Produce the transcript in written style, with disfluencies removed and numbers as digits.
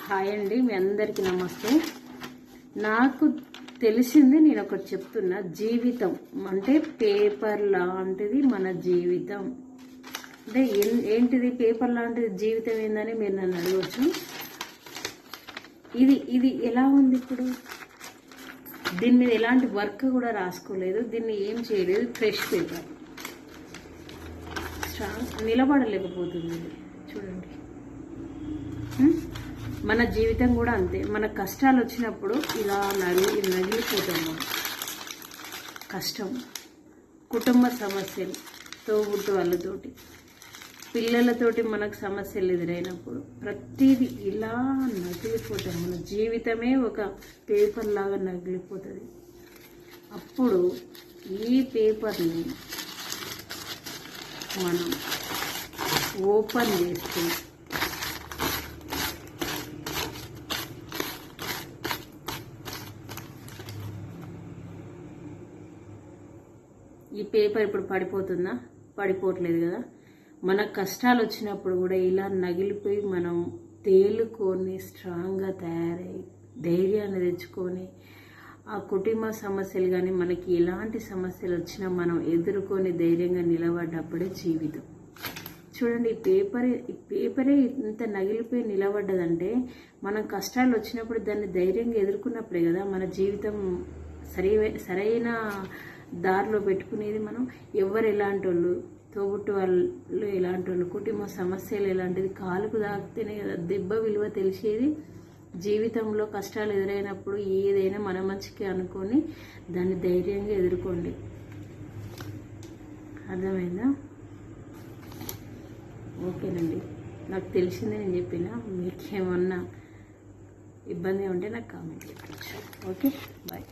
Hi అండి, మీ అందరికీ నమస్తే. నాకు తెలిసింది నేను ఒకటి చెప్తున్నా. జీవితం అంటే పేపర్ లాంటిది మన జీవితం. అంటే ఏంటిది పేపర్ లాంటిది జీవితం ఏందని మీరు నన్ను అడగవచ్చు. ఇది ఎలా ఉంది ఇప్పుడు? దీని మీద ఎలాంటి వర్క్ కూడా రాసుకోలేదు, దీన్ని ఏం చేయలేదు. ఫ్రెష్ పేపర్ నిలబడలేకపోతుంది. చూడండి, మన జీవితం కూడా అంతే. మన కష్టాలు వచ్చినప్పుడు ఇలా నగిలిపోతాము. కష్టం, కుటుంబ సమస్యలు, తోబుట్టు వాళ్ళతోటి, పిల్లలతోటి మనకు సమస్యలు ఎదురైనప్పుడు ప్రతిదీ ఇలా నగిలిపోతాం. మన జీవితమే ఒక పేపర్ లాగా నగిలిపోతుంది. అప్పుడు ఈ పేపర్ని మనం ఓపెన్ చేస్తే ఈ పేపర్ ఇప్పుడు పడిపోతుందా? పడిపోవట్లేదు కదా. మన కష్టాలు వచ్చినప్పుడు కూడా ఇలా నగిలిపోయి మనం తేలుకొని స్ట్రాంగ్గా తయారై ధైర్యాన్ని తెచ్చుకొని ఆ కుటుంబ సమస్యలు కానీ మనకి ఎలాంటి సమస్యలు వచ్చినా మనం ఎదుర్కొని ధైర్యంగా నిలబడ్డప్పుడే జీవితం. చూడండి, ఈ పేపరే ఇంత నగిలిపోయి నిలబడ్డదంటే మనం కష్టాలు వచ్చినప్పుడు దాన్ని ధైర్యంగా ఎదుర్కొన్నప్పుడే కదా మన జీవితం సరైన దారిలో పెట్టుకునేది. మనం ఎవరు ఎలాంటి వాళ్ళు, తోబుట్టు వాళ్ళు ఎలాంటి వాళ్ళు, కుటుంబ సమస్యలు ఎలాంటిది, కాలుకు తాకితేనే కదా దెబ్బ విలువ తెలిసేది. జీవితంలో కష్టాలు ఎదురైనప్పుడు ఏదైనా మన మంచికి అనుకొని దాన్ని ధైర్యంగా ఎదుర్కోండి. అర్థమైందా? ఓకేనండి, నాకు తెలిసిందే నేను చెప్పిన. మీకేమన్నా ఇబ్బంది ఉంటే నాకు కామెంట్ చేయవచ్చు. Okay, bye.